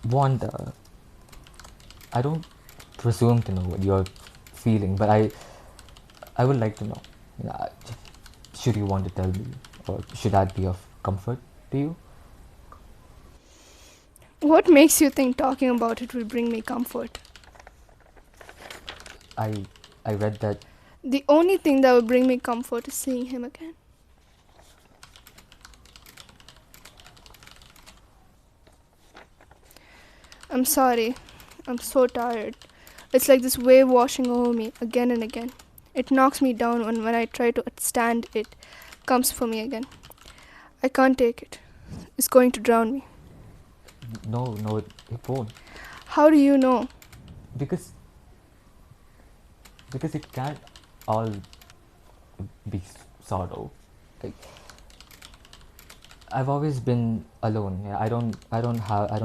Wanda, I don't presume to know what you're feeling, but I would like to know. You know, should you want to tell me, or should that be of comfort to you? What makes you think talking about it will bring me comfort? I read that. The only thing that will bring me comfort is seeing him again. I'm sorry. I'm so tired. It's like this wave washing over me again and again. It knocks me down when I try to stand it comes for me again. I can't take it. It's going to drown me. No, it won't. How do you know? Because it can't all be sorrow. Like, I've always been alone. Yeah, I don't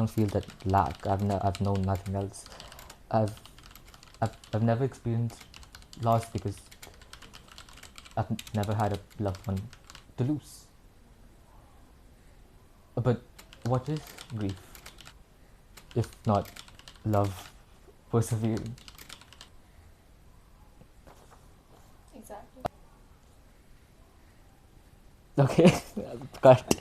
feel that lack. I've known nothing else. I've never experienced loss because I've never had a loved one to lose. But what is grief if not love persevering? Exactly. Okay, cut.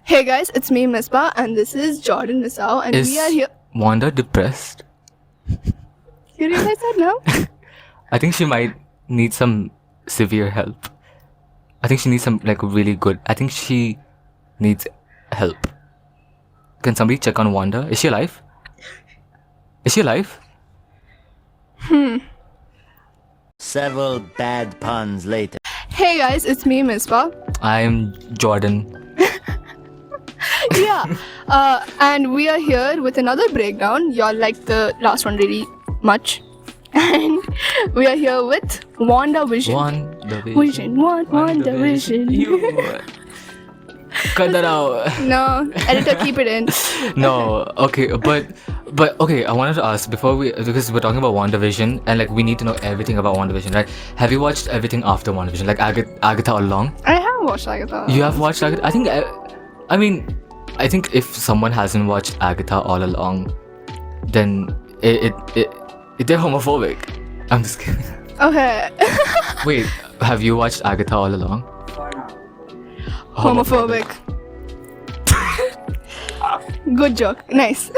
Hey guys, it's me, Misbaah, and this is Jordan Misao, and we are here. Wanda depressed? You realize that now? I think she might need some severe help. I think she needs some really good. I think she needs help. Can somebody check on Wanda? Is she alive? Is she alive? Several bad puns later. Hey guys, it's me, Misbaah. I'm Jordan. Yeah, and we are here with another breakdown. Y'all liked the last one really much. And we are here with WandaVision. WandaVision. You. Cut that out. No, editor, keep it in. No, okay, but okay, I wanted to ask because we're talking about WandaVision and we need to know everything about WandaVision, right? Have you watched everything after WandaVision, like Agatha all along? I have watched Agatha. You have watched Agatha? I think if someone hasn't watched Agatha all along, then they're homophobic. I'm just kidding. Okay. Wait, have you watched Agatha all along? Homophobic. Good joke. Nice.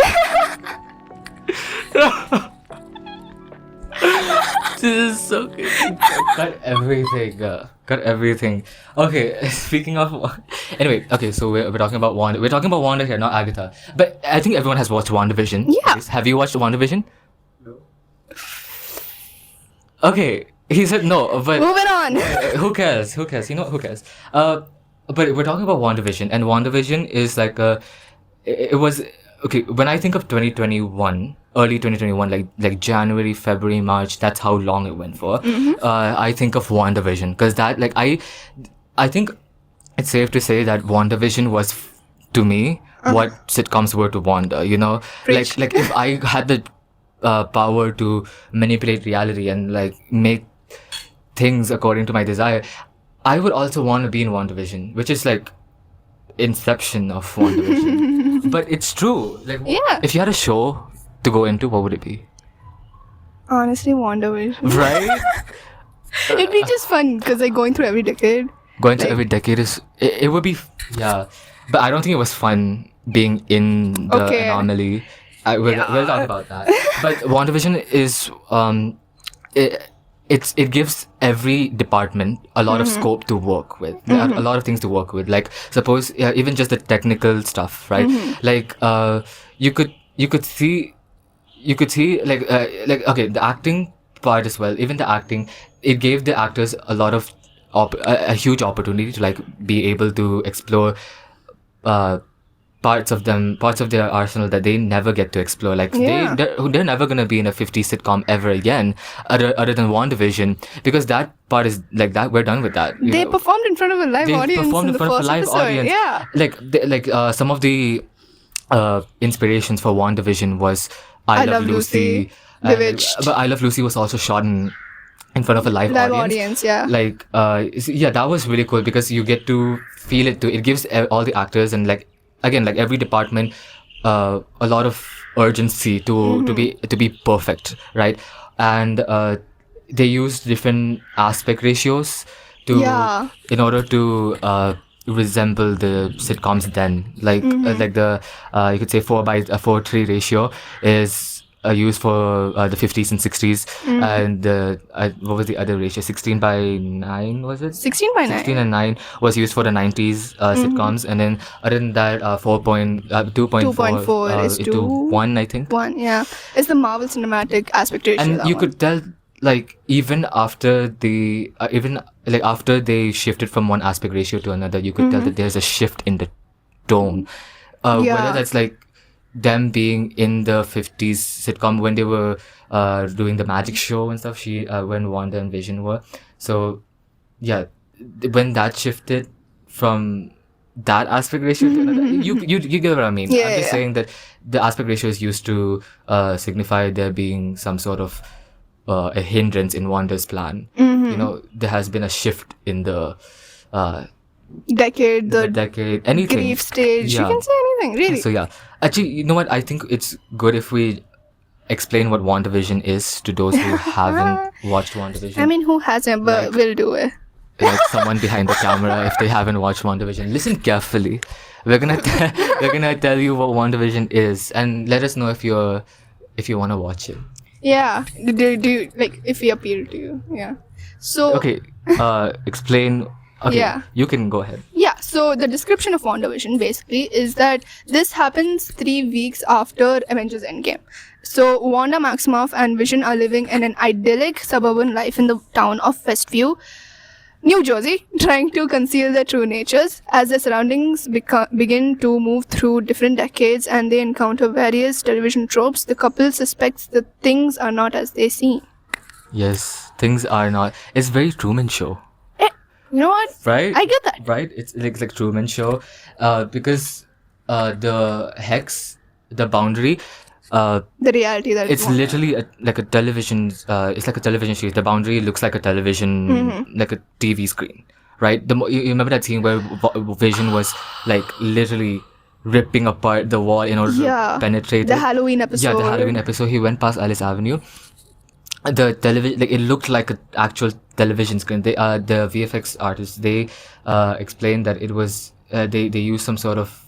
This is so good. Cut everything. Cut everything. Okay, speaking of... Anyway, okay, so we're talking about Wanda. We're talking about Wanda here, not Agatha. But I think everyone has watched WandaVision. Yeah. Have you watched WandaVision? No. Okay, he said no, but... Moving on. Who cares? Who cares? Who cares? But we're talking about WandaVision, and WandaVision is it was... Okay, when I think of 2021, early 2021, like January, February, March, that's how long it went for. I think of WandaVision because that I think it's safe to say that WandaVision was to me what sitcoms were to Wanda. You know, Preach. like if I had the power to manipulate reality and make things according to my desire, I would also want to be in WandaVision, which is inception of WandaVision. But it's true. Yeah. If you had a show to go into, what would it be? Honestly, WandaVision. Right? It'd be just fun because going through every decade. Going to every decade is... It would be... Yeah. But I don't think it was fun being in the anomaly. We'll talk about that. But WandaVision is... It gives every department a lot of scope to work with, a lot of things to work with. Suppose even just the technical stuff, right? You could see okay, the acting part as well. Even the acting, it gave the actors a lot of a huge opportunity to be able to explore parts of their arsenal that they never get to explore. They're never gonna be in a 50s sitcom ever again, other than WandaVision, because that part is that we're done with that. They performed in front of a live audience in the first episode. Yeah. Some of the inspirations for WandaVision was I Love Lucy. And, Bewitched. but I Love Lucy was also shot in front of a live audience. Yeah. Like, yeah, that was really cool because you get to feel it too. It gives all the actors and like again, like every department, a lot of urgency to be perfect, right? And they used different aspect ratios to Yeah. in order to resemble the sitcoms then, like the you could say 4:3 ratio is used for the 50s and 60s, and what was the other ratio? 16:9 was it? 16:9. 16 and 9 was used for the 90s sitcoms, and then other than that 2.4 2.4 is to 1, I think. 1, yeah. It's the Marvel Cinematic aspect ratio. And that you one. could tell, like, even after they shifted from one aspect ratio to another, you could tell that there's a shift in the tone. Yeah. Whether that's like them being in the 50s sitcom when they were doing the magic show and stuff, when Wanda and Vision were. So yeah, when that shifted from that aspect ratio to another, you get what I mean. Yeah, I'm just yeah. saying that the aspect ratio is used to signify there being some sort of a hindrance in Wanda's plan. You know, there has been a shift in the decade, the decade, anything. grief stage. Yeah. You can say anything, really. So yeah, actually, you know what? I think it's good if we explain what WandaVision is to those who haven't watched WandaVision. I mean, who hasn't, but we'll do it. Like someone behind the camera, if they haven't watched WandaVision, listen carefully. We're gonna tell you what WandaVision is, and let us know if you want to watch it. Yeah. Do like if we appeal to you? Yeah. So Okay. Explain. Okay. Yeah. You can go ahead. yeah, so the description of WandaVision basically is that this happens 3 weeks after Avengers Endgame. So Wanda, Maximoff, and Vision are living in an idyllic suburban life in the town of Westview, New Jersey, trying to conceal their true natures. As their surroundings begin to move through different decades and they encounter various television tropes, the couple suspects that things are not as they seem. Yes, things are not. It's very Truman Show. You know what? Right? I get that. Right? It's like Truman Show, because the hex, the boundary, The reality that it's Wanda- literally like a television. It's like a television sheet. The boundary looks like a television, like a TV screen, right? You remember that scene where Vision was like literally ripping apart the wall in order to penetrate the it? Halloween episode. Yeah, the Halloween episode. He went past Alice Avenue. The television, like, it looked like an actual television screen. The VFX artists, they explained that it was they used some sort of,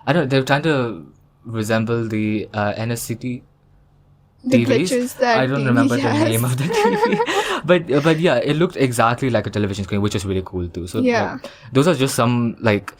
I don't know, they were trying to resemble the NSCT The TVs. glitches that I don't TV remember the has. name of the TV, but yeah, it looked exactly like a television screen, which is really cool too. So Yeah. those are just some like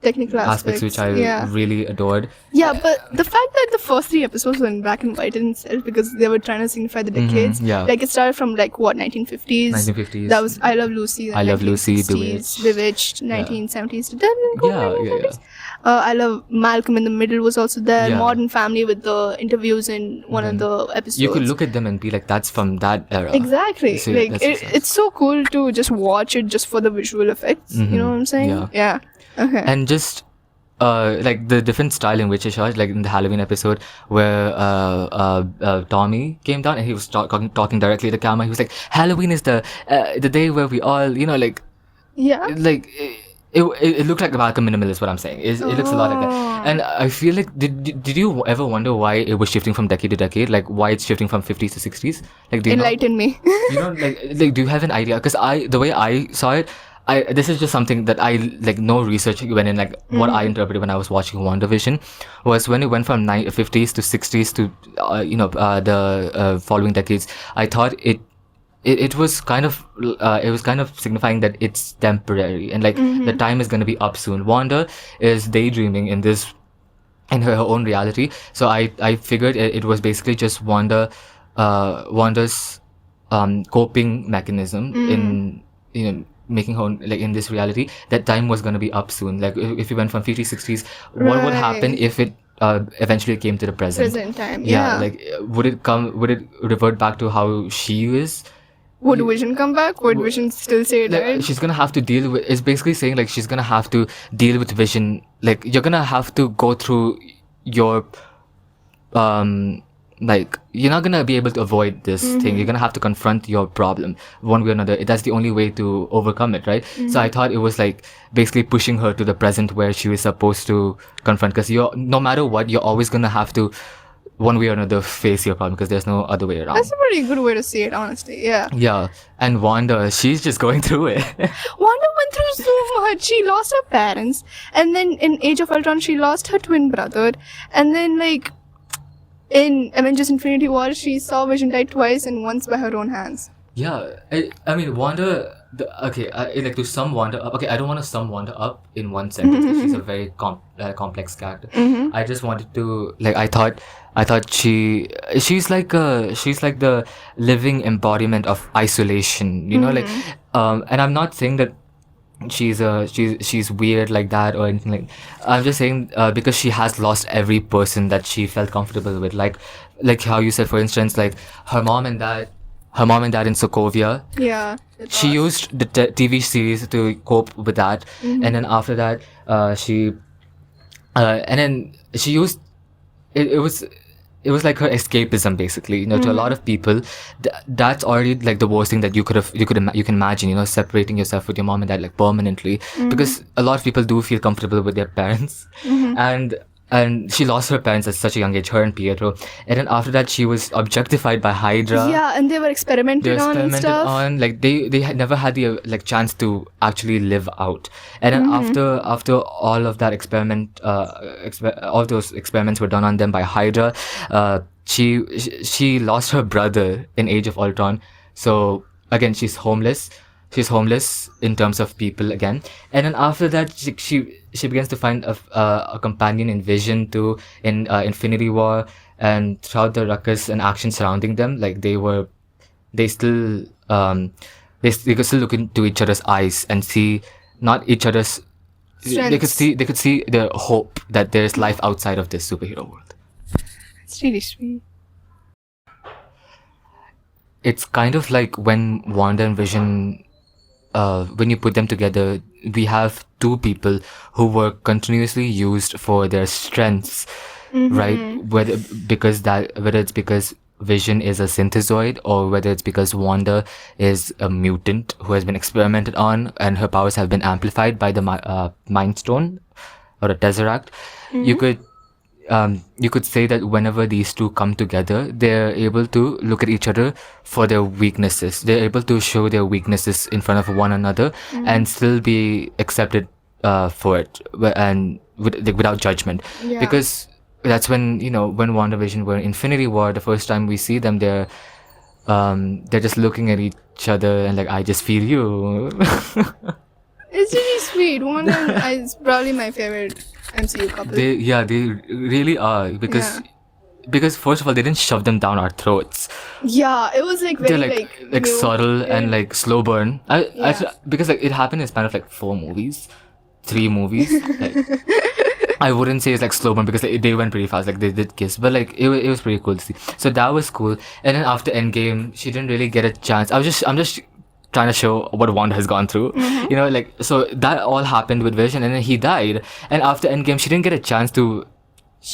Technical aspects which I really adored. Yeah, but the fact that the first 3 episodes were in black and white in itself, because they were trying to signify the decades. yeah. Like it started from like what 1950s. 1950s. That was I Love Lucy. I Love Lucy, 1960s, Bewitched. 1970s. Did that go Yeah, 1970s? I Love Malcolm in the Middle was also there. Yeah. Modern Family with the interviews in one of the episodes. You could look at them and be like, that's from that era. Exactly. So, like that's awesome. it's so cool to just watch it just for the visual effects. You know what I'm saying? Yeah. Okay. And just like the different style in which it shot, like in the Halloween episode where Tommy came down and he was talking directly to the camera. He was like, Halloween is the day where we all, like like it looked like Malcolm in the Middle is what I'm saying. It looks a lot like that. And I feel like did you ever wonder why it was shifting from decade to decade? Like why it's shifting from 50s to 60s? Like do you Enlighten me. you know like do you have an idea? Because the way I saw it, this is just something that I like no research went in, like what I interpreted when I was watching WandaVision was when it went from 50s to 60s to the following decades. I thought it was kind of signifying that it's temporary and like the time is going to be up soon. Wanda is daydreaming in her own reality, so I figured it was basically just Wanda's coping mechanism in making her like in this reality, that time was going to be up soon. Like if you went from 50s 60s, what would happen if it eventually came to the present Time. like would it revert back to how she is? Would Vision come back? Would Vision still stay dead? She's gonna have to deal with, it's basically saying like she's gonna have to deal with Vision. Like you're gonna have to go through your like you're not gonna be able to avoid this thing. You're gonna have to confront your problem one way or another. That's the only way to overcome it, right? So I thought it was like basically pushing her to the present where she was supposed to confront, because you're, no matter what, you're always gonna have to one way or another face your problem, because there's no other way around. That's a pretty good way to see it, honestly. Yeah. Yeah, and Wanda, she's just going through it. Wanda went through so much. She lost her parents, and then in Age of Ultron, she lost her twin brother, and then like in Avengers: Infinity War, she saw Vision die twice and once by her own hands. Yeah, I mean, Wanda. Like to sum Wanda up. Okay, I don't want to sum Wanda up in one sentence, 'cause she's a very complex character. I just wanted to like. I thought she's like the living embodiment of isolation. You know, like, and I'm not saying that she's weird like that or anything like. I'm just saying because she has lost every person that she felt comfortable with, like how you said, for instance, like her mom and dad in Sokovia. Yeah. She used the TV series to cope with that, and then after that and then she used it was like her escapism, basically. You know, to a lot of people, that's already like the worst thing that you can imagine. You know, separating yourself with your mom and dad like permanently, because a lot of people do feel comfortable with their parents, and she lost her parents at such a young age, her and Pietro, and then after that she was objectified by Hydra. Yeah, and they were experimented on and stuff. Like they had never had the like chance to actually live out. And then after all of that all those experiments were done on them by Hydra, she lost her brother in Age of Ultron. So again, she's homeless. She's homeless in terms of people again. And then after that, she begins to find a companion in Vision too, in Infinity War, and throughout the ruckus and action surrounding them, like they could still look into each other's eyes and see not each other's Strengths. they could see the hope that there's life outside of this superhero world. It's really sweet. It's kind of like when Wanda and Vision, when you put them together, we have two people who were continuously used for their strengths, right? Whether it's because Vision is a synthezoid, or whether it's because Wanda is a mutant who has been experimented on and her powers have been amplified by the Mind Stone or a Tesseract. You could say that whenever these two come together, they're able to look at each other for their weaknesses. They're able to show their weaknesses in front of one another and still be accepted for it, and without judgment. Yeah. Because that's when, you know, when WandaVision were in Infinity War, the first time we see them, they're just looking at each other and like, I just feel you. It's really sweet. Wanda is probably my favorite MCU couple. They really are, because first of all, they didn't shove them down our throats. Yeah, it was like very They're like new. subtle Yeah. and like slow burn. Because like it happened in a span of like 3 movies. Like, I wouldn't say it's like slow burn because like, they went pretty fast. Like they did kiss, but like it was pretty cool to see. So that was cool. And then after Endgame, she didn't really get a chance. I'm just trying to show what Wanda has gone through. You know, like, so that all happened with Vision, and then he died. And after Endgame, she didn't get a chance to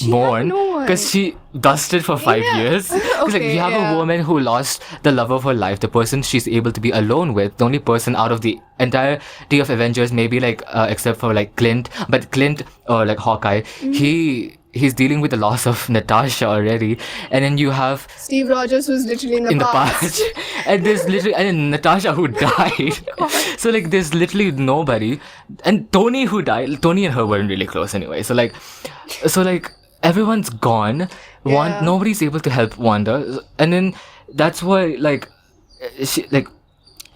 mourn no one. because she dusted for 5 Yeah. years. Because like Okay, you have yeah. a woman who lost the love of her life, the person she's able to be alone with, the only person out of the entirety of Avengers, maybe like except for like Clint, but Clint or like Hawkeye, he's dealing with the loss of Natasha already, and then you have Steve Rogers, who's literally in the past. and there's literally and then Natasha who died. So like there's literally nobody, and Tony who died. Tony and her weren't really close anyway. So like everyone's gone. Yeah. Nobody's able to help Wanda, and then that's why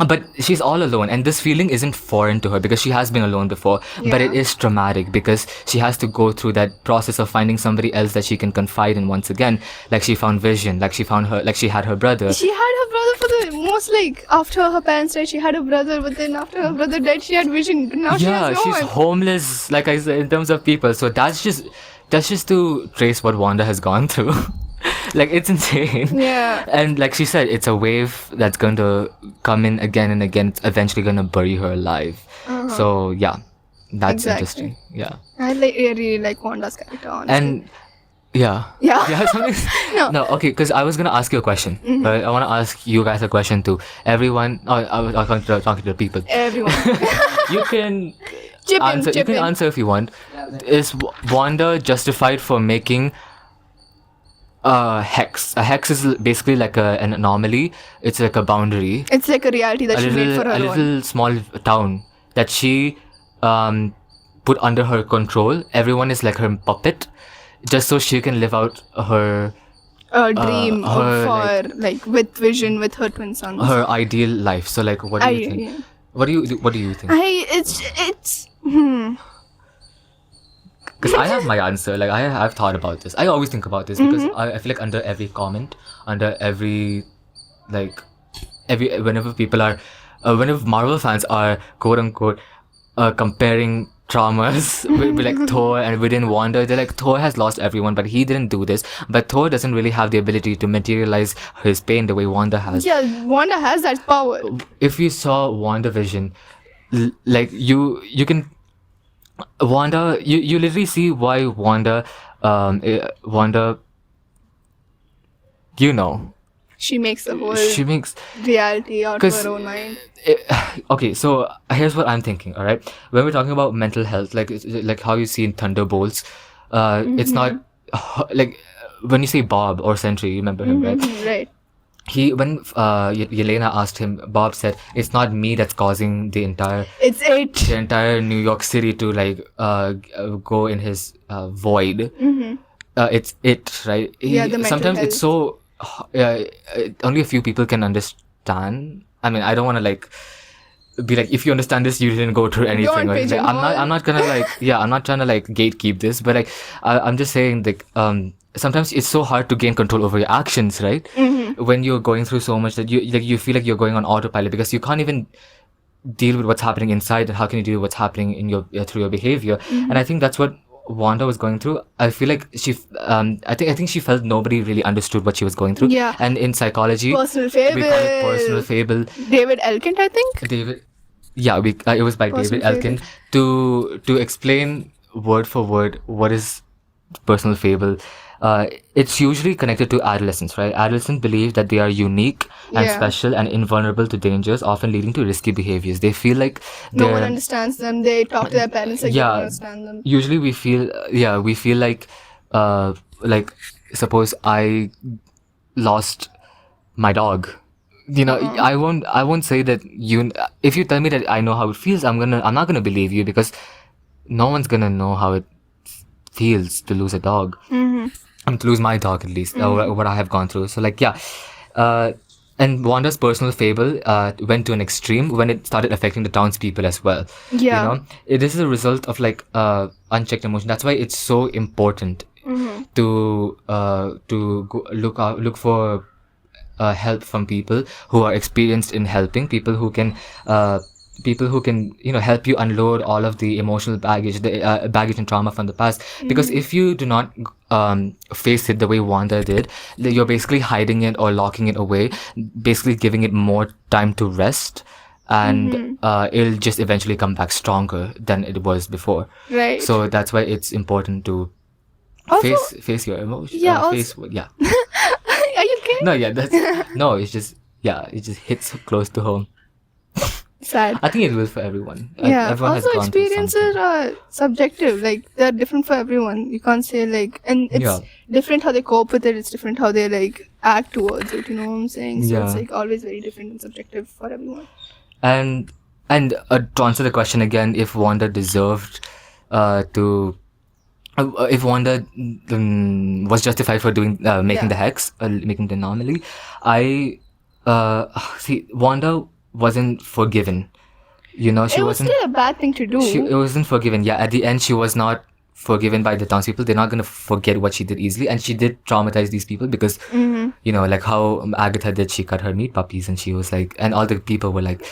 but she's all alone, and this feeling isn't foreign to her because she has been alone before. But it Yeah. is traumatic because she has to go through that process of finding somebody else that she can confide in once again. Like she found Vision, like she had her brother. She had her brother for the most, like, after her parents died, she had a brother, but then after her brother died, she had Vision. But now she has no she's one. homeless, like I said, in terms of people. So that's just to trace what Wanda has gone through. Like, it's insane. Yeah. And like she said, it's a wave that's going to come in again and again. It's eventually going to bury her alive. So yeah, that's Exactly. interesting. Yeah. I really like Wanda's character, honestly. And Yeah. Yeah. Yeah, something. No. No, okay, because I was gonna ask you a question. But I want to ask you guys a question too. Everyone, I was talking to the people. Everyone. You can Chip in, answer. You chip can in. answer if you want. Is Wanda justified for making a hex? A hex is basically like an anomaly. It's like a boundary, It's like a reality that a she made for her a own. little small town that she put under her control. Everyone is like her puppet, just so she can live out A dream her, for like with Vision with her twin sons. her ideal life. So like, what do you think? yeah. What do you think? It's Because I have my answer. Like I've thought about this. I always think about this because I feel like under every comment, under every like whenever people are whenever Marvel fans are quote unquote comparing traumas with like Thor and within Wanda, they're like, Thor has lost everyone, but he didn't do this. But Thor doesn't really have the ability to materialize his pain the way Wanda has. yeah. Wanda has that power. If you saw WandaVision, like you can Wanda, you literally see why Wanda, Wanda, you know, She makes the whole she makes. reality out of 'Cause her own mind. Okay, so here's what I'm thinking. All right, when we're talking about mental health, like how you see in Thunderbolts, it's not like when you say Bob or Sentry, you remember him, right? Right. When Yelena asked him, Bob said, "It's not me that's causing the entire It's New York City to like go in his void. It's it, right? Yeah, the mental sometimes it's health. so only a few people can understand. I mean, I don't want to like be like, if you understand this, you didn't go through anything. Don't Or, like, pigeonhole. I'm not gonna like, yeah, I'm not trying to like gatekeep this, but like, I'm just saying like, sometimes it's so hard to gain control over your actions, right? When you're going through so much that you feel like you're going on autopilot because you can't even deal with what's happening inside, and how can you deal with what's happening in your through your behavior. And I think that's what Wanda was going through. I feel like I think she felt nobody really understood what she was going through. Yeah. And in psychology, Personal we call it fable. personal fable. David Elkind, I think. David, yeah, it was by Personal David Elkin to explain word for word what is personal fable. It's usually connected to adolescents, right? Adolescents believe that they are unique and Yeah. special and invulnerable to dangers, often leading to risky behaviors. They feel like No one they're- understands them. They talk to their parents like they don't yeah. understand them. Usually we feel like suppose I lost my dog. You know, I won't say that you. If you tell me that I know how it feels, I'm not gonna believe you because no one's gonna know how it feels to lose a dog. To lose my dog at least, or what I have gone through. So like, yeah. And Wanda's personal fable went to an extreme when it started affecting the townspeople as well. Yeah. You know, this is a result of like unchecked emotion. That's why it's so important to look for help from people who are experienced in helping, people who can help you unload all of the emotional baggage, the baggage and trauma from the past. Because if you do not face it the way Wanda did, you're basically hiding it or locking it away, basically giving it more time to rest, and it'll just eventually come back stronger than it was before. Right. So that's why it's important to Also- face your emotions. Yeah, also- Face yeah. Are you okay? No, yeah, it's just it just hits close to home. Sad. I think it will for everyone. Yeah. Everyone has Also, gone through experiences something. are subjective. Like they're different for everyone. You can't say like, and it's Yeah. different how they cope with it. It's different how they like act towards it. You know what I'm saying? So Yeah. it's like always very different and subjective for everyone. And to answer the question again, if Wanda deserved to. If Wanda was justified for doing making the hex, making the anomaly, I see Wanda wasn't forgiven. You know, she It was wasn't. still a bad thing to do. It wasn't forgiven. Yeah, at the end, she was not forgiven by the townspeople. They're not gonna forget what she did easily, and she did traumatize these people because you know, like how Agatha did. She cut her meat puppies, and she was like, and all the people were like,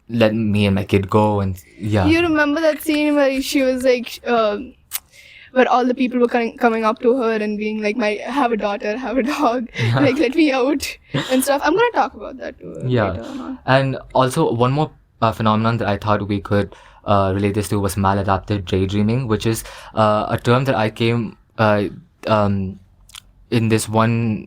"Let me and my kid go," and yeah. You remember that scene where she was like, where all the people were coming up to her and being like, have a daughter, have a dog, like let me out and stuff. I'm gonna talk about that too. Yeah. Later on. And also one more phenomenon that I thought we could relate this to was maladaptive daydreaming, which is a term that I came in this one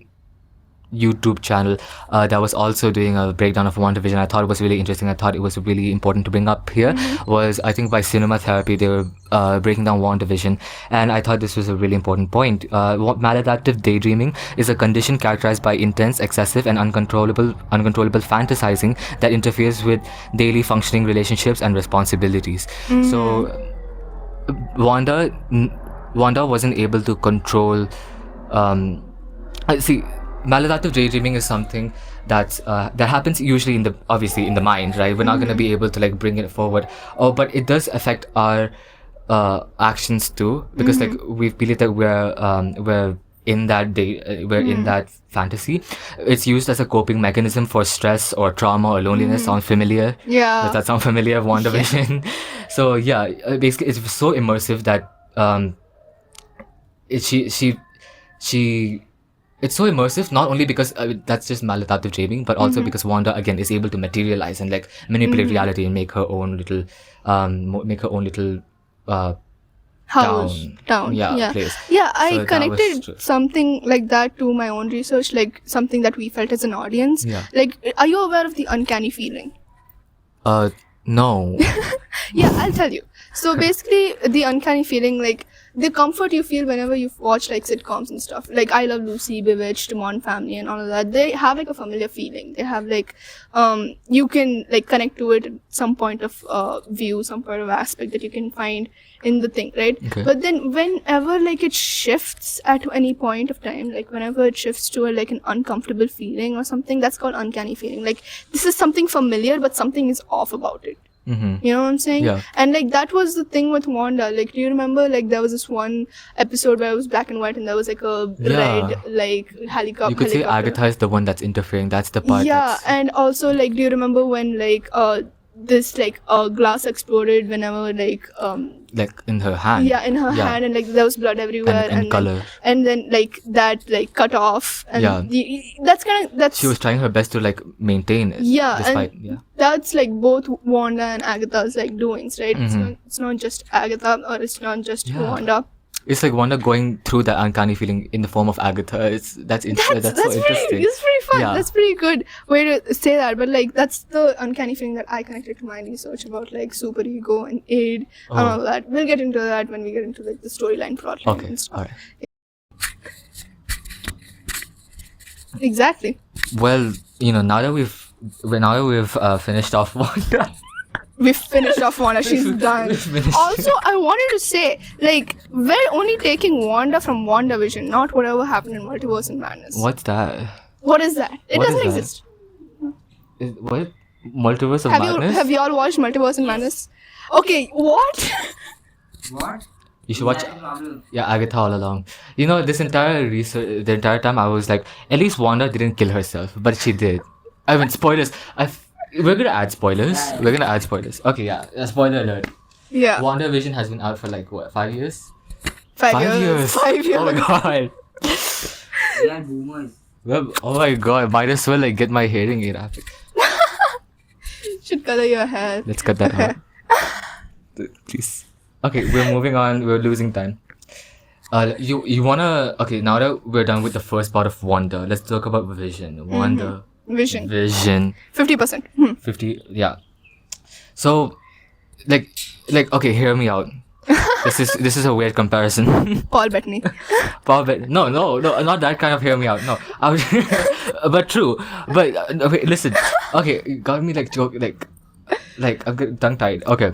YouTube channel that was also doing a breakdown of WandaVision. I thought it was really interesting. I thought it was really important to bring up here. Was, I think, by Cinematography, they were breaking down WandaVision, and I thought this was a really important point. Maladaptive daydreaming is a condition characterized by intense, excessive, and uncontrollable fantasizing that interferes with daily functioning relationships and responsibilities. So Wanda wasn't able to control. See, maladaptive daydreaming is something that happens usually in the mind, right? We're not going to be able to like bring it forward. But it does affect our actions too, because like we believe that we're in that we're in that fantasy. It's used as a coping mechanism for stress or trauma or loneliness. Sound familiar? Yeah. Does that sound familiar? WandaVision. So yeah, basically it's so immersive that it's so immersive, not only because that's just maladaptive dreaming, but also because Wanda again is able to materialize and like manipulate reality and make her own little House, town. place. Yeah, So I that was connected true. something like that to my own research, like something that we felt as an audience. Yeah. Like, are you aware of the uncanny feeling? No. Yeah, I'll tell you. So basically, the uncanny feeling, like the comfort you feel whenever you watch like sitcoms and stuff, like I Love Lucy, Bewitched, Modern Family, and all of that, they have like a familiar feeling. They have like, you can like connect to it at some point of view, some point of aspect that you can find in the thing, right? Okay. But then whenever like it shifts at any point of time, like whenever it shifts to like an uncomfortable feeling or something, that's called uncanny feeling. Like this is something familiar, but something is off about it. You know what I'm saying? Yeah. And like that was the thing with Wanda. Like, do you remember like there was this one episode where it was black and white and there was like a Yeah. red like helicopter. You could say Agatha is the one that's interfering. That's the part. Yeah, That's, and also like, do you remember when like this like glass exploded whenever like like in her hand. yeah, in her hand, and like there was blood everywhere, And then, color. and then like that like cut off, and Yeah. that's She was trying her best to like maintain it. yeah, Despite, and that's like both Wanda and Agatha's like doings, right? It's not just Agatha, or it's not just Wanda. It's like Wanda going through that uncanny feeling in the form of Agatha. That's so That's interesting. pretty, it's pretty fun. Yeah. That's pretty good way to say that. But like that's the uncanny feeling that I connected to my research about like superego and aid and all that. We'll get into that when we get into like the storyline plotline Okay. and stuff. All right. Exactly. Well, now that we've finished off Wanda. We finished off Wanda. She's done. we finished. Also, I wanted to say, like, we're only taking Wanda from WandaVision, not whatever happened in Multiverse and Madness. What's that? What is that? It What doesn't is that? exist. What? Multiverse of Madness? Have you all watched Multiverse and Madness? Okay, what? What? You should watch. Yeah, Agatha all along. This entire research, the entire time I was like, at least Wanda didn't kill herself, but she did. I mean, spoilers. We're gonna add spoilers. Okay, yeah. Spoiler alert. Yeah. WandaVision has been out for like what, 5 years? 5 years. 5 years. Oh my god. We are boomers. Well, oh my god. Might as well like get my hearing aid after. Should color your hair. Let's cut that out. Please. Okay, we're moving on. We're losing time. You wanna? Okay, now that we're done with the first part of Wanda, let's talk about Vision. Wanda. Vision. 50%. 50. Yeah. So, like, okay, hear me out. This is a weird comparison. Paul Bettany. No, not that kind of hear me out. No, but true. But okay, listen. Okay, you got me like joke like I'm getting tongue tied. Okay.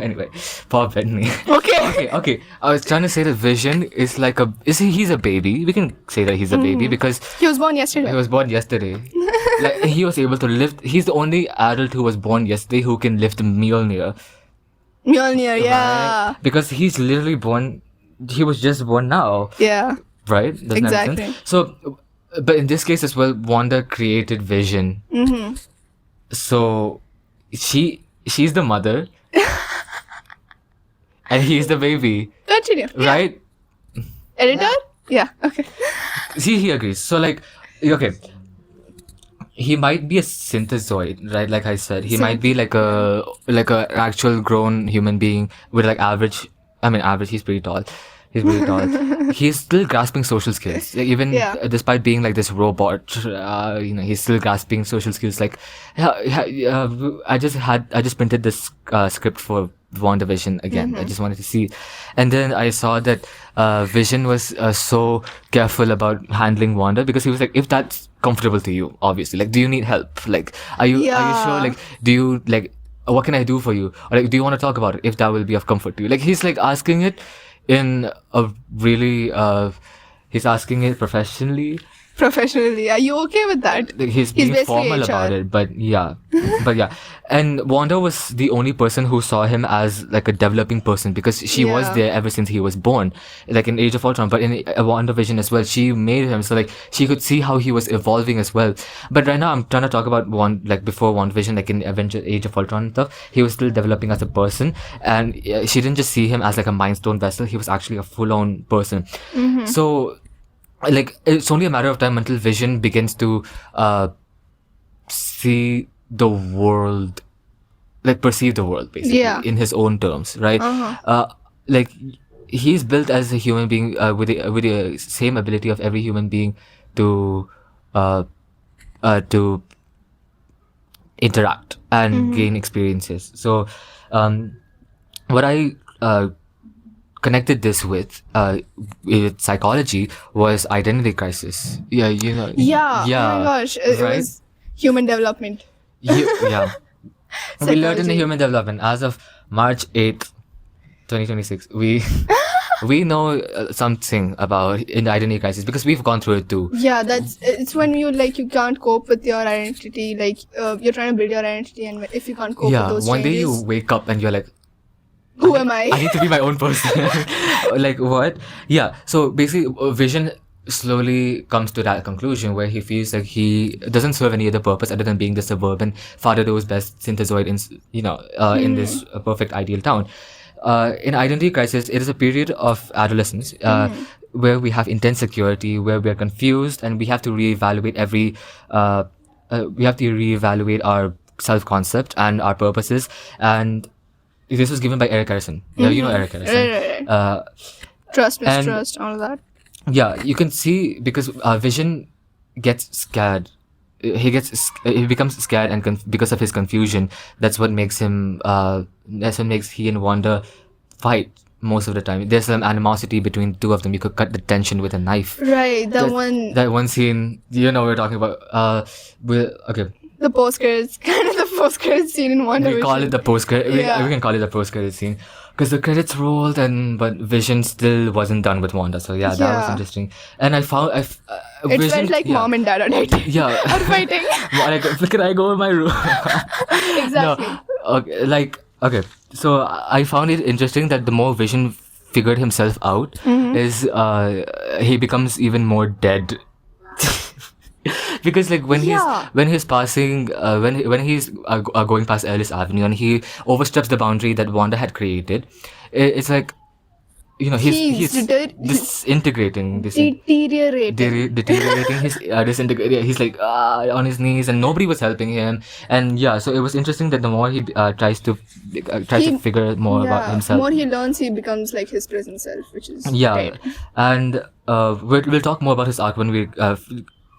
Anyway, Paul Bettany. Okay. Okay. I was trying to say that Vision is like he's a baby. We can say that he's a baby because He was born yesterday. he was born yesterday. Like he was able to lift. He's the only adult who was born yesterday who can lift Mjolnir. Mjolnir, yeah. Right? Because he's literally born. He was just born now, Yeah. right? Doesn't that make Exactly. sense? So, but in this case as well, Wanda created Vision. So, she's the mother, and he's the baby, Continue. Yeah. right? Editor? Yeah. Okay. See, he agrees. So, like, okay. He might be a synthezoid, right? Like I said, he might be like a actual grown human being with like average. I mean, average. He's pretty tall. He's really tall. He's still grasping social skills. Like, even Yeah. despite being like this robot, he's still grasping social skills. Like, I just printed this script for WandaVision again. I just wanted to see, and then I saw that Vision was so careful about handling Wanda because he was like, if that's comfortable to you, obviously, like, do you need help? Like, are you sure? Like, do you like? What can I do for you? Or like, do you want to talk about it if that will be of comfort to you? Like, he's like asking it in a really he's asking it professionally. Professionally, are you okay with that? Like, he's being basically formal HR. about it, but yeah. And Wanda was the only person who saw him as like a developing person because she was Yeah. there ever since he was born, like in Age of Ultron, but in WandaVision as well. She made him so like she could see how he was evolving as well. But right now I'm trying to talk about before WandaVision, like in Age of Ultron and stuff. He was still developing as a person, and she didn't just see him as like a Mind Stone vessel. He was actually a full-on person. So like it's only a matter of time until Vision begins to see the world, like perceive the world basically in his own terms, right? Like he's built as a human being with the same ability of every human being to interact and gain experiences. So what I connected this with psychology was identity crisis. Yeah, Yeah. Oh my gosh. It right? was human development. Yeah. We learned in the Psychology. human development as of March 8th, 2026. We know something about in the identity crisis because we've gone through it too. Yeah, it's when you can't cope with your identity. Like you're trying to build your identity, and if you can't cope with Yeah, those one day changes, you wake up and you're like, who am I? I need to be my own person. Like what? Yeah. So basically, Vision slowly comes to that conclusion where he feels like he doesn't serve any other purpose other than being the suburban father knows best synthezoid in this perfect ideal town. In identity crisis, it is a period of adolescence where we have intense security, where we are confused, and we have to reevaluate our self-concept and our purposes. And this was given by Eric Harrison. Yeah, you know Eric Harrison. Right. Trust, and- mistrust, all of that. Yeah, you can see because Vision gets scared. He becomes scared and because of his confusion. That's what makes him. That's what makes he and Wanda fight most of the time. There's some animosity between the two of them. You could cut the tension with a knife. Right, That one scene, what we're talking about. Okay. the post-credits, kind of the post-credits scene in WandaVision. We call it the post credit. Yeah. We can call it the post credit scene because the credits rolled but Vision still wasn't done with Wanda. So that was Yeah. interesting. And I found It Vision, felt like mom and dad are dating. Yeah. Are fighting. Can I go in my room? Exactly. Okay. So I found it interesting that the more Vision figured himself out, is he becomes even more dead. Because like when he's passing when he's going past Ellis Avenue and he oversteps the boundary that Wanda had created, it's like he's disintegrating, deteriorating. He's disintegrating. He's like on his knees, and nobody was helping him. And so it was interesting that the more he tries to figure more about himself, The more he learns, he becomes like his present self, which is yeah. great. And we'll talk more about his arc when we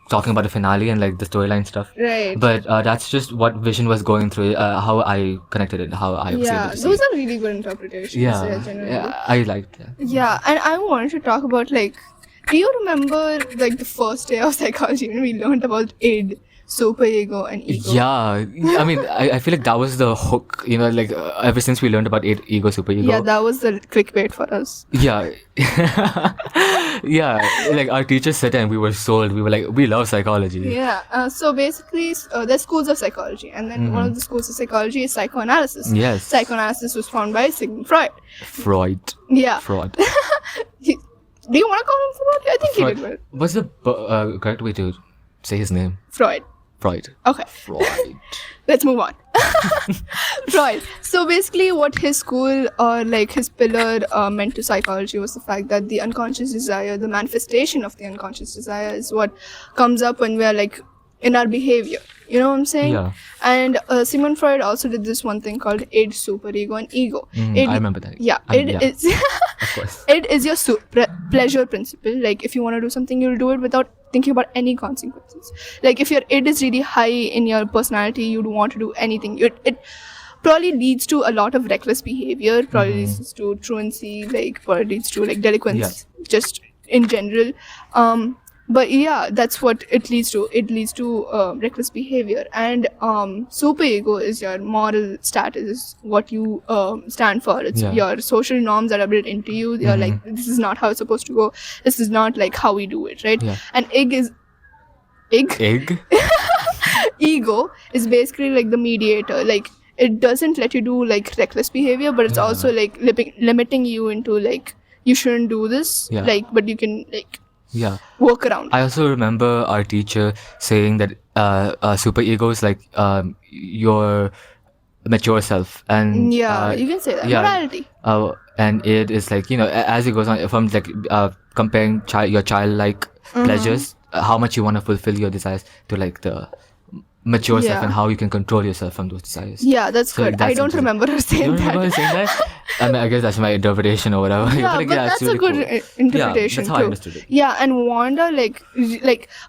talking about the finale and like the storyline stuff. Right. But that's just what Vision was going through. How I connected it. How I was able Yeah, to see those it. are really good interpretations. Generally. I liked that. Yeah, and I wanted to talk about do you remember the first day of psychology when we learned about id, superego, and ego? Yeah, I mean, I feel like that was the hook, ever since we learned about ego, super ego. Yeah, that was the clickbait for us. Yeah. Yeah, like our teachers said and we were sold. We were like, we love psychology. Yeah, so basically, there's schools of psychology, and then one of the schools of psychology is psychoanalysis. Yes. Psychoanalysis was found by Sigmund Freud. Freud. Yeah. Freud. Do you want to call him Freud? I think he did well. What's the correct way to say his name? Freud. Freud. Okay. Freud. Let's move on. Right. So basically what his school or his pillar meant to psychology was the fact that the unconscious desire, the manifestation of the unconscious desire is what comes up when we're in our behavior. You know what I'm saying? Yeah. And Sigmund Freud also did this one thing called id, superego, and ego. I remember that. Yeah, is Of course. id is your pleasure principle. Like if you want to do something, you'll do it without thinking about any consequences. Like if your id is really high in your personality, you'd want to do anything. It probably leads to a lot of reckless behavior, probably leads to truancy, like probably leads to like delinquents, just in general. But yeah, that's what it leads to. It leads to reckless behavior. And superego is your moral status, what you stand for. It's your social norms that are built into you. You're like, this is not how it's supposed to go. This is not like how we do it, right? Yeah. And Egg? ego is basically like the mediator. Like it doesn't let you do like reckless behavior, but it's also like limiting you into like you shouldn't do this. Like, but you can like work around. I also remember our teacher saying that super ego is like your mature self, and you can say that morality. And it is like, you know, as it goes on from like comparing your childlike pleasures, how much you want to fulfill your desires, to like the mature self and how you can control yourself from those desires. Yeah, that's good. I don't remember her saying you don't remember her saying that? I mean, I guess that's my interpretation or whatever. Yeah, but that's a good interpretation that's how I understood it. Yeah, and Wanda, like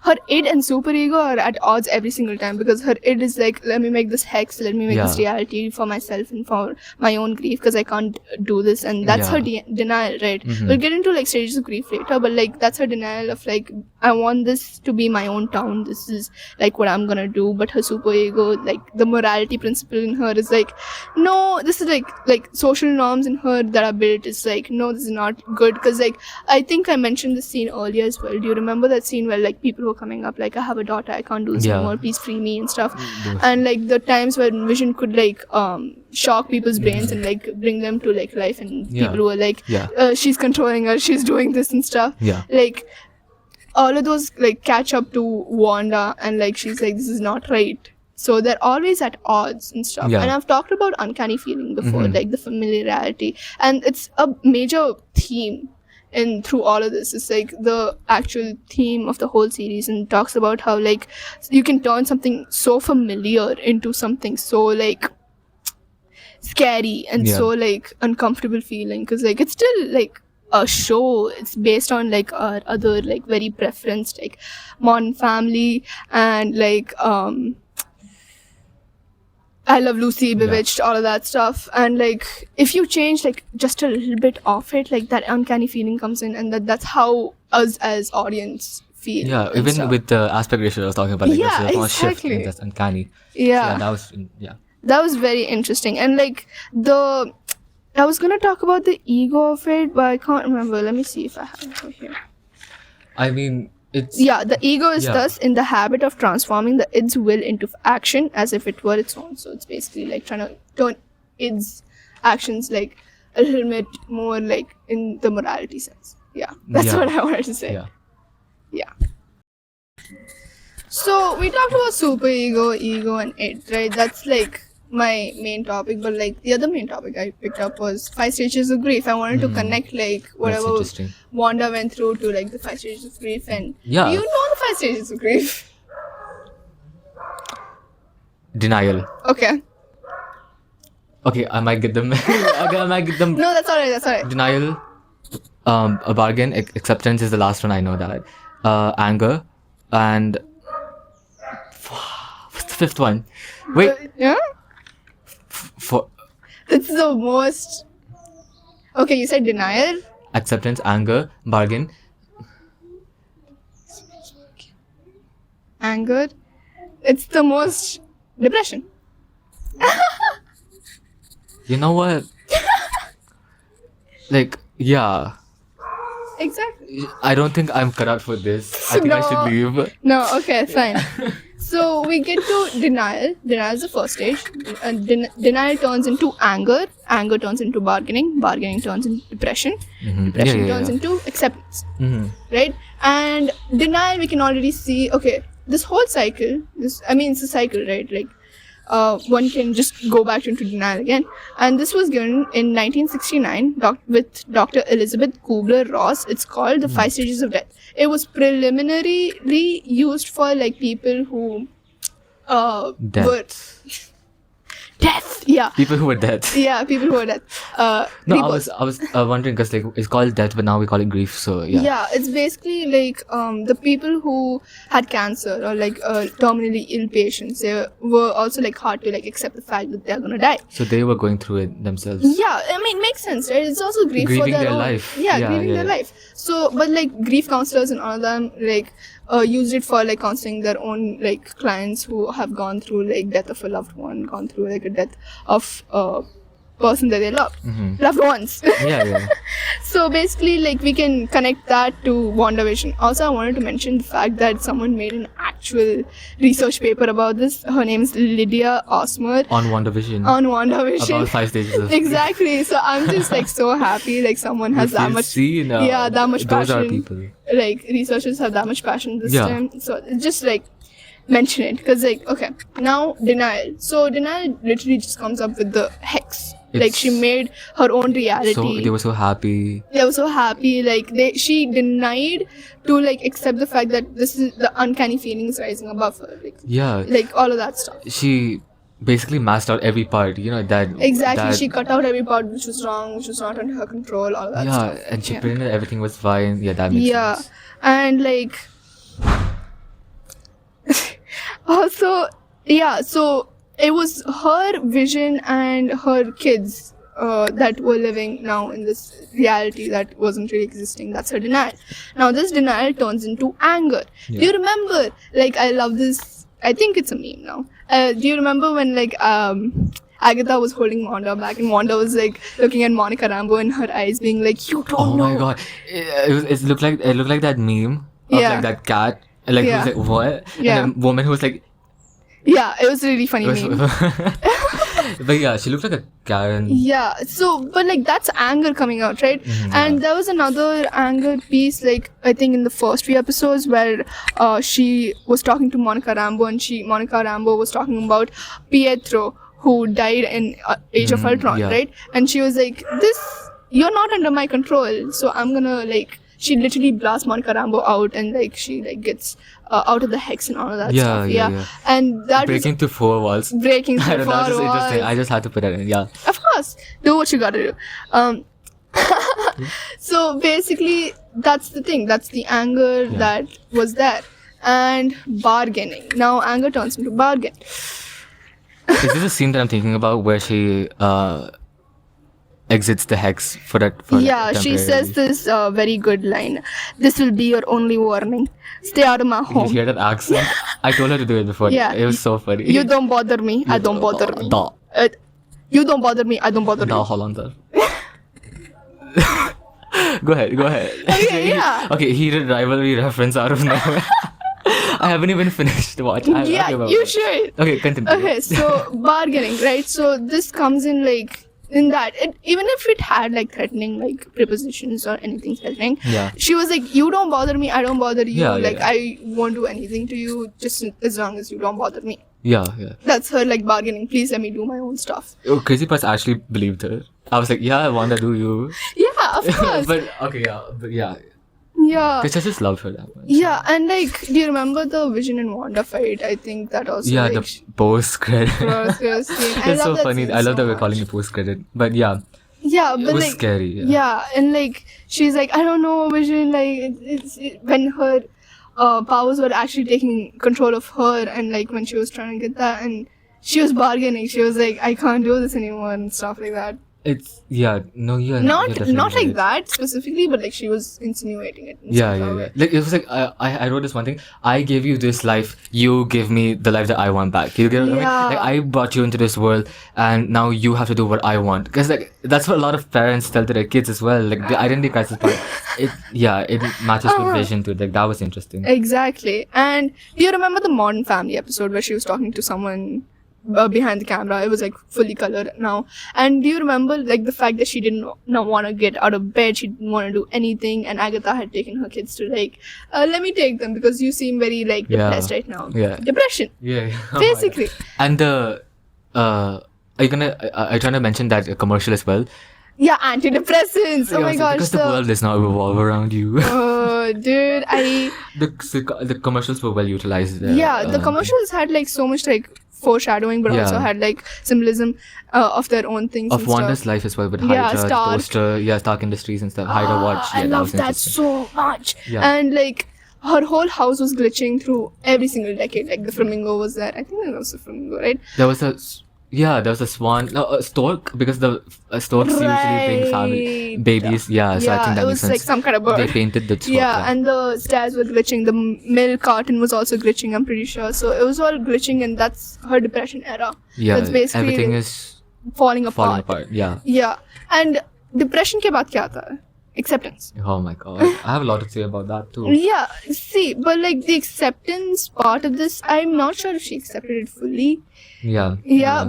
her id and superego are at odds every single time, because her id is like, let me make this hex, let me make this reality for myself and for my own grief, because I can't do this, and that's her denial, right? We'll get into like stages of grief later, but like that's her denial of like, I want this to be my own town, this is like what I'm gonna do. But her superego, like the morality principle in her is like, no, this is like social norms in her that are built is like, no, this is not good. Because like I think I mentioned this scene earlier as well. Do you remember that scene where like people were coming up like, I have a daughter, I can't do this anymore, please free me and stuff. And like the times when Vision could like shock people's brains and like bring them to like life, and people were like, she's controlling her, she's doing this and stuff. Like all of those like catch up to Wanda, and like she's like, this is not right. So they're always at odds and stuff. And I've talked about uncanny feeling before, like the familiarity, and it's a major theme in through all of this. It's like the actual theme of the whole series, and talks about how like you can turn something so familiar into something so like scary and so like uncomfortable feeling, because like it's still like a show. It's based on like our other like very preferenced like Modern Family and like I Love Lucy, Bewitched, all of that stuff. And like if you change like just a little bit of it, like that uncanny feeling comes in, and that's how us as audience feel. Yeah, even stuff. With the aspect ratio I was talking about, like there's a shift in that's uncanny. Yeah, that was that was very interesting. And like I was gonna talk about the ego of it, but I can't remember. Let me see if I have it over here. I mean, it's... Yeah, the ego is thus in the habit of transforming the id's will into action as if it were its own. So it's basically like trying to turn id's actions like a little bit more like in the morality sense. Yeah, that's what I wanted to say. Yeah. So we talked about superego, ego, and id, right? That's like my main topic, but like the other main topic I picked up was 5 stages of grief. I wanted to connect like whatever Wanda went through to like the 5 stages of grief. And do you know the 5 stages of grief? Denial. Okay, I might get them. I might get them. No, that's alright. Denial, a bargain, acceptance is the last one. I know that. Anger, and what's the 5th one? Wait. It's the most... Okay, you said denial, acceptance, anger, bargain, anger. It's the most... depression. You know what? Like, Exactly. I don't think I'm cut out for this. I think I should leave. No, okay, fine. So we get to denial. Denial is the first stage. Denial turns into anger. Anger turns into bargaining. Bargaining turns into depression. Depression turns into acceptance. Right? And denial, we can already see, okay, this whole cycle, it's a cycle, right? Like one can just go back into denial again. And this was given in 1969 with Dr. Elizabeth Kubler-Ross. It's called The 5 Stages of Death. It was preliminarily used for like people who were death. Yeah. People who were dead. Yeah, people who were dead. No, rebirth. I was wondering because like it's called death, but now we call it grief. So yeah. Yeah, it's basically like the people who had cancer or like terminally ill patients. They were also like hard to like accept the fact that they're gonna die. So they were going through it themselves. Yeah, I mean, makes sense, right? It's also grief for Grieving their their own life. Yeah, Yeah, grieving yeah, their yeah. life. So, but like grief counselors and all of them like used it for like counseling their own like clients who have gone through like death of a loved one, gone through like a death of a person that they loved, loved ones. Yeah. So basically, like we can connect that to WandaVision. Also, I wanted to mention the fact that someone made an actual research paper about this. Her name is Lydia Osmer On WandaVision. on WandaVision. About 5 stages of Exactly. So I'm just like so happy like someone has that much that much those passion. are people. Like researchers have that much passion this Yeah. time. So just like mention it because like okay, now denial. So denial literally just comes up with the hex. Like she made her own reality. So they were so happy. They were so happy. Like she denied to like accept the fact that this is the uncanny feelings rising above her. Like all of that stuff. She basically masked out every part, that Exactly. that- She cut out every part which was wrong, which was not under her control, all of that stuff. and she pretended everything was fine. Yeah, that makes sense. And like also so it was her vision and her kids that were living now in this reality that wasn't really existing. That's her denial. Now this denial turns into anger. Yeah. Do you remember, like I love this, I think it's a meme now. Do you remember when like Agatha was holding Wanda back and Wanda was like looking at Monica Rambeau in her eyes being like, you don't Oh know. my god, it looked like that meme of Yeah. like that cat, like Yeah. who was like what, Yeah. and then woman who was like, Yeah, it was a really funny it was- meme. but yeah, she looked like a Karen. Yeah, so but like that's anger coming out, right? And there was another anger piece, like I think in the first few episodes where she was talking to Monica Rambeau and Monica Rambeau was talking about Pietro who died in Age of Ultron, yeah. right? And she was like, you're not under my control, so I'm gonna like, she literally blasts Monica Rambeau out and like she like gets out of the hex and all of that stuff. Yeah. And that Breaking through 4 walls. was breaking I through don't know, that's four just interesting. walls. I just had to put that in. Yeah. Of course, do what you gotta do. So basically, that's the thing. That's the anger that was there. And bargaining. Now anger turns into bargain. Is this a scene that I'm thinking about where she exits the hex for that? Yeah, she says this very good line. This will be your only warning. Stay out of my You home. hear that accent? I told her to do it before. Yeah. It was so funny. You don't bother me. I don't bother me. Da. You don't bother me. I don't bother Da you. Hollander. Go ahead. Okay, yeah. Okay, heated rivalry reference out of nowhere. I haven't even finished the watch. Yeah, you should. Okay, continue. Okay, so bargaining, right? So this comes in like in that even if it had like threatening like prepositions or anything threatening, Yeah. she was like, you don't bother me, I don't bother you. Yeah, like yeah. I won't do anything to you just as long as you don't bother me. Yeah. That's her like bargaining. Please let me do my own stuff. Oh, crazy parts actually believed her. I was like, yeah, Wanda, do you? Yeah, of course. but yeah, Yeah. because I just loved her that much. Yeah, and like, do you remember the Vision and Wanda fight? I think that also. Yeah, like, the post credit. It's It's so funny. I love that we're calling it post credit. But yeah, Yeah, but it was like, scary. Yeah, and like she's like, I don't know, Vision. Like when her powers were actually taking control of her, and like when she was trying to get that, and she was bargaining. She was like, I can't do this anymore and stuff like that. It's no, you're Not definitely like right. that specifically, but like she was insinuating it. in Yeah. some way. Like it was like I wrote this one thing. I gave you this life. You give me the life that I want back. You get what I mean? Yeah. Like I brought you into this world, and now you have to do what I want. Because like that's what a lot of parents tell to their kids as well. Like the identity crisis part. It matches with Vision too. Like that was interesting. Exactly. And do you remember the Modern Family episode where she was talking to someone behind the camera? It was like fully colored now. And do you remember like the fact that she didn't not want to get out of bed, she didn't want to do anything, and Agatha had taken her kids to like, let me take them because you seem very like Yeah. depressed right now. Yeah. Depression, Yeah. basically. And the are you gonna? I trying to mention that commercial as well. Yeah, antidepressants. Oh my gosh. Because the world does not revolve around you. Oh, dude, the commercials were well utilized. the commercials had like so much like foreshadowing, but also Yeah. had like symbolism of their own things of and Wanda's stuff. life as well with Yeah, Hydra, Stark. Toaster, Stark Industries and stuff. Hydra Watch. I that love was that interesting. so much. Yeah. And like her whole house was glitching through every single decade. Like the flamingo was there. I think there was a flamingo, right? There was a swan, no, a stork, because the storks usually bring family Right. babies. Yeah, so I think that it makes was sense. like some kind of bird. They painted the stork. Yeah, and the stairs were glitching. The milk carton was also glitching, I'm pretty sure. So it was all glitching, and that's her depression era. yeah, That's basically everything is falling apart. falling apart. Yeah. Yeah. And depression के बाद क्या आता है? Acceptance. Oh my god, I have a lot to say about that too. Yeah, see, but like the acceptance part of this, I'm not sure if she accepted it fully. Yeah.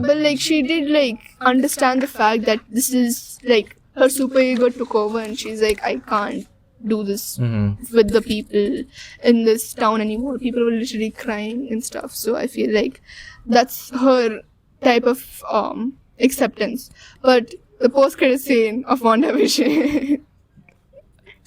But like she did like understand the fact that this is like her super ego took over and she's like, I can't do this with the people in this town anymore. People were literally crying and stuff. So I feel like that's her type of acceptance. But the post-credit scene of WandaVision.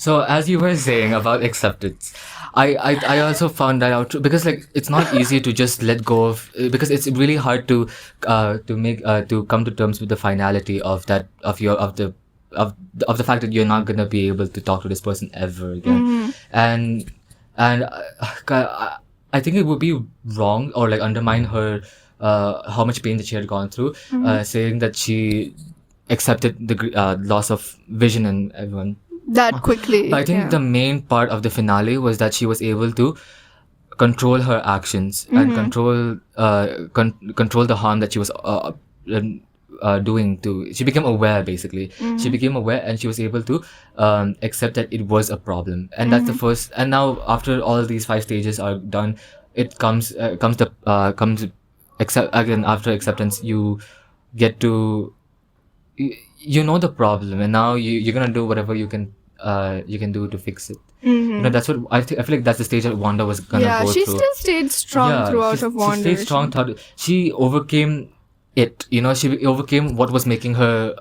So as you were saying about acceptance, I also found that out too, because like it's not easy to just let go of, because it's really hard to come to terms with the finality of that of the fact that you're not gonna be able to talk to this person ever again, and I think it would be wrong or like undermine her how much pain that she had gone through, saying that she accepted the loss of Vision and everyone That quickly. But I think the main part of the finale was that she was able to control her actions and control the harm that she was doing to. She became aware, basically. She became aware, and she was able to accept that it was a problem. And that's the first. And now, after all these 5 stages are done, it comes after acceptance. You get to. You know the problem, and now you're gonna do whatever you can do to fix it. You know, that's what I feel like that's the stage that Wanda was gonna go through. Yeah, she still stayed strong throughout of Wanda. She stayed strong throughout. She overcame it. You know, she overcame what was making her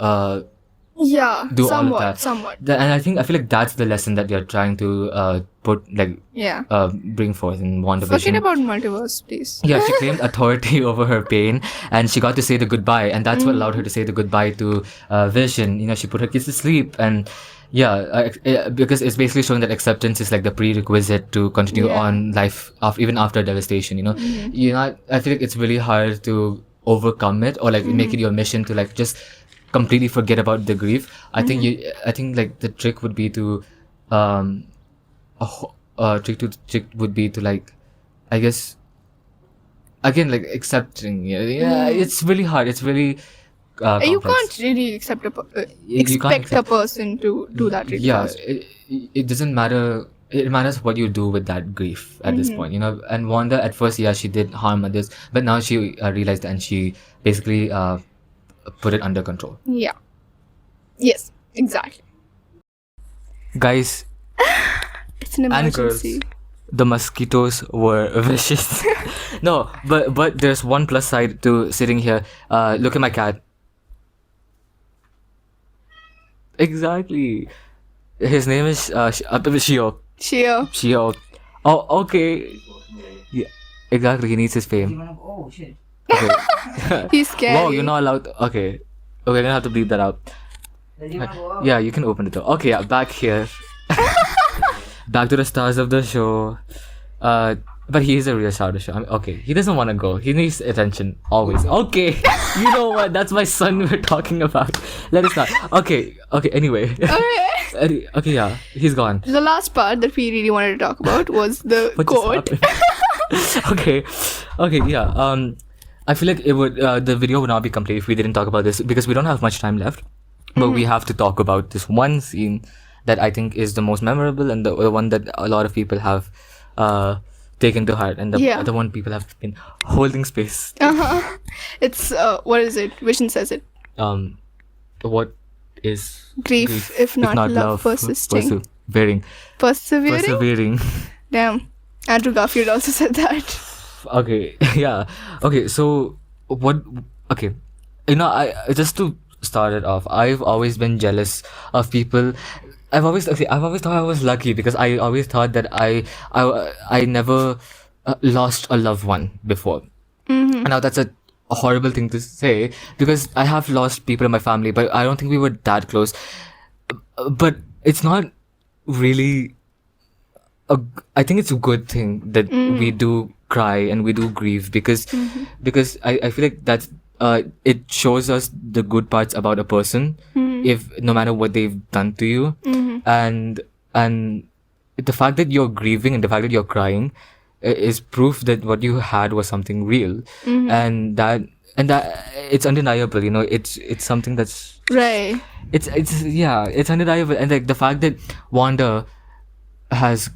do all of that. Somewhat. And I feel like that's the lesson that they're trying to bring forth in WandaVision. Forget about multiverse, please. Yeah, she claimed authority over her pain, and she got to say the goodbye, and that's what allowed her to say the goodbye to Vision. You know, she put her kids to sleep, and because it's basically showing that acceptance is like the prerequisite to continue on life even after devastation. You know, I feel like it's really hard to overcome it or like make it your mission to like just completely forget about the grief. I think like the trick would be to trick would be to like, I guess, again, like accepting. It's really hard. It's really You complex. can't really expect You can't expect a person to do that really fast. it doesn't matter. It matters what you do with that grief at this point, you know. And Wanda, at first, she did harm others, but now she realized and she basically put it under control. Yeah. Yes, exactly. Guys It's an and girls, emergency. the mosquitoes were vicious. No, but there's one plus side to sitting here. Look at my cat. Exactly. His name is Shio. Shio. Oh, okay. Yeah, exactly. He needs his fame. Oh shit. Okay. He's scary. Wow, you're not allowed. Okay, we're gonna have to bleep that out. Does he wanna go out? Yeah, you can open the door. Okay, back here. Back to the stars of the show. But he is a real star of the show. I mean, okay, he doesn't want to go. He needs attention always. Okay, you know what? That's my son we're talking about. Let us not. Okay. Anyway. Okay, yeah, he's gone. The last part that we really wanted to talk about was the What just quote. happened? Okay, yeah. I feel like it would the video would not be complete if we didn't talk about this because we don't have much time left. But we have to talk about this one scene that I think is the most memorable and the one that a lot of people have taken to heart and the one people have been holding space. It's what is it? Vision says it. What is Grief, if not love, persisting. Persevering? Damn. Andrew Garfield also said that. Okay, yeah. Okay, so what okay, I just to start it off, I've always been jealous of people. I've always thought I was lucky because I always thought that I never lost a loved one before. And now that's a horrible thing to say because I have lost people in my family, but I don't think we were that close. But it's not really I think it's a good thing that we do cry and we do grieve because I feel like that's it shows us the good parts about a person if no matter what they've done to you and the fact that you're grieving and the fact that you're crying is proof that what you had was something real and that it's undeniable, it's something that's Right. it's undeniable. And like the fact that Wanda has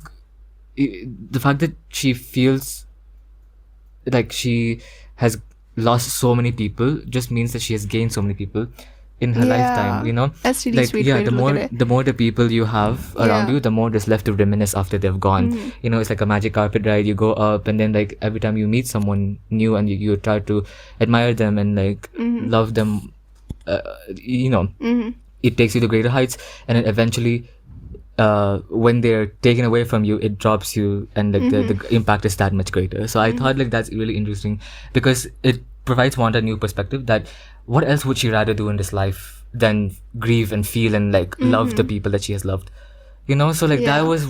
the fact that she feels like she has lost so many people just means that she has gained so many people in her lifetime. That's really Like sweet way to look at it. the more the people you have around you, the more there's left to reminisce after they've gone. It's like a magic carpet ride. You go up and then like every time you meet someone new and you try to admire them and like love them, it takes you to greater heights, and then eventually when they're taken away from you, it drops you, and like the impact is that much greater. So I thought like that's really interesting because it provides Wanda a new perspective that what else would she rather do in this life than grieve and feel and like love the people that she has loved, so like that was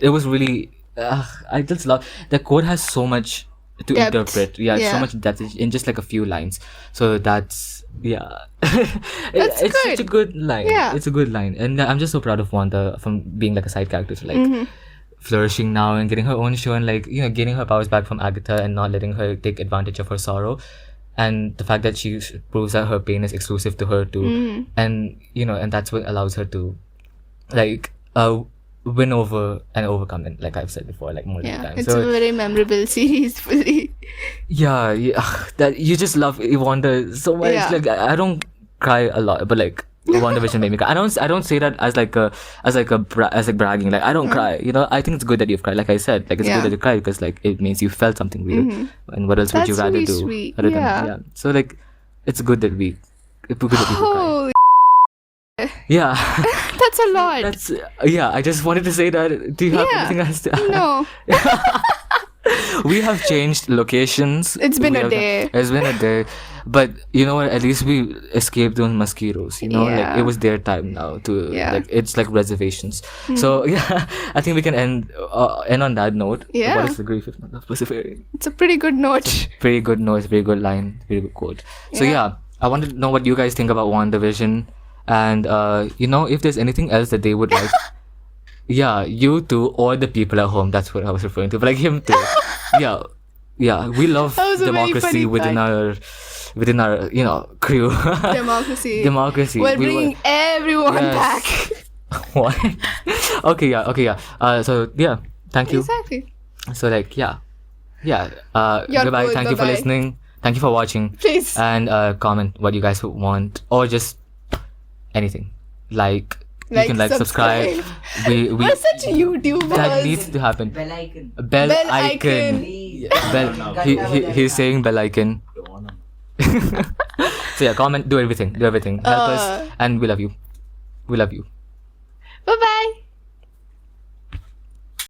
it was really I just love the quote has so much to Depth. interpret, so much depth in just like a few lines. So that's it's such a good line. It's a good line, and I'm just so proud of Wanda from being like a side character to like flourishing now and getting her own show and like gaining her powers back from Agatha and not letting her take advantage of her sorrow, and the fact that she proves that her pain is exclusive to her too, and and that's what allows her to like win over and overcome it, like I've said before, like multiple times. It's a very memorable series, fully. Yeah, that you just love Wanda so much. Yeah. Like I don't cry a lot, but like WandaVision made me cry. I don't say that as like bragging. Like I don't cry. I think it's good that you've cried. Like I said, like it's good that you cried because like it means you felt something real. And what else would you That's rather really do? sweet. Other Yeah. than, so like it's good that people cry. Holy, Yeah, that's a lot. that's I just wanted to say that. Do you have anything else to add? No. We have changed locations. It's been We a have- day. It's been a day. But you know what? At least we escaped those mosquitoes. Like Yeah. it was their time now to Yeah. like it's like reservations. So I think we can end on that note. Yeah. What is the grief if not love persevering? It's a pretty good note. Very good noise, very good line, very good quote. So Yeah. I wanted to know what you guys think about WandaVision, and if there's anything else that they would like. Yeah, you two or the people at home. That's what I was referring to. But like him too. Yeah. We love That was a very democracy funny within our crew. Democracy. Democracy. We're We bringing everyone Yes. back. What? Okay. Yeah. So yeah. Thank you. Exactly. So like yeah. You're Goodbye. good, Thank you for bye-bye. listening. Thank you for watching. Please. And comment what you guys would want or just anything. Like you can subscribe. We We're such YouTubers. that needs to happen. Bell icon. Bell Bell icon. icon. Please. Bell. He's saying bell icon. So yeah, comment. Do everything. Help us, and we love you. We love you. Bye-bye.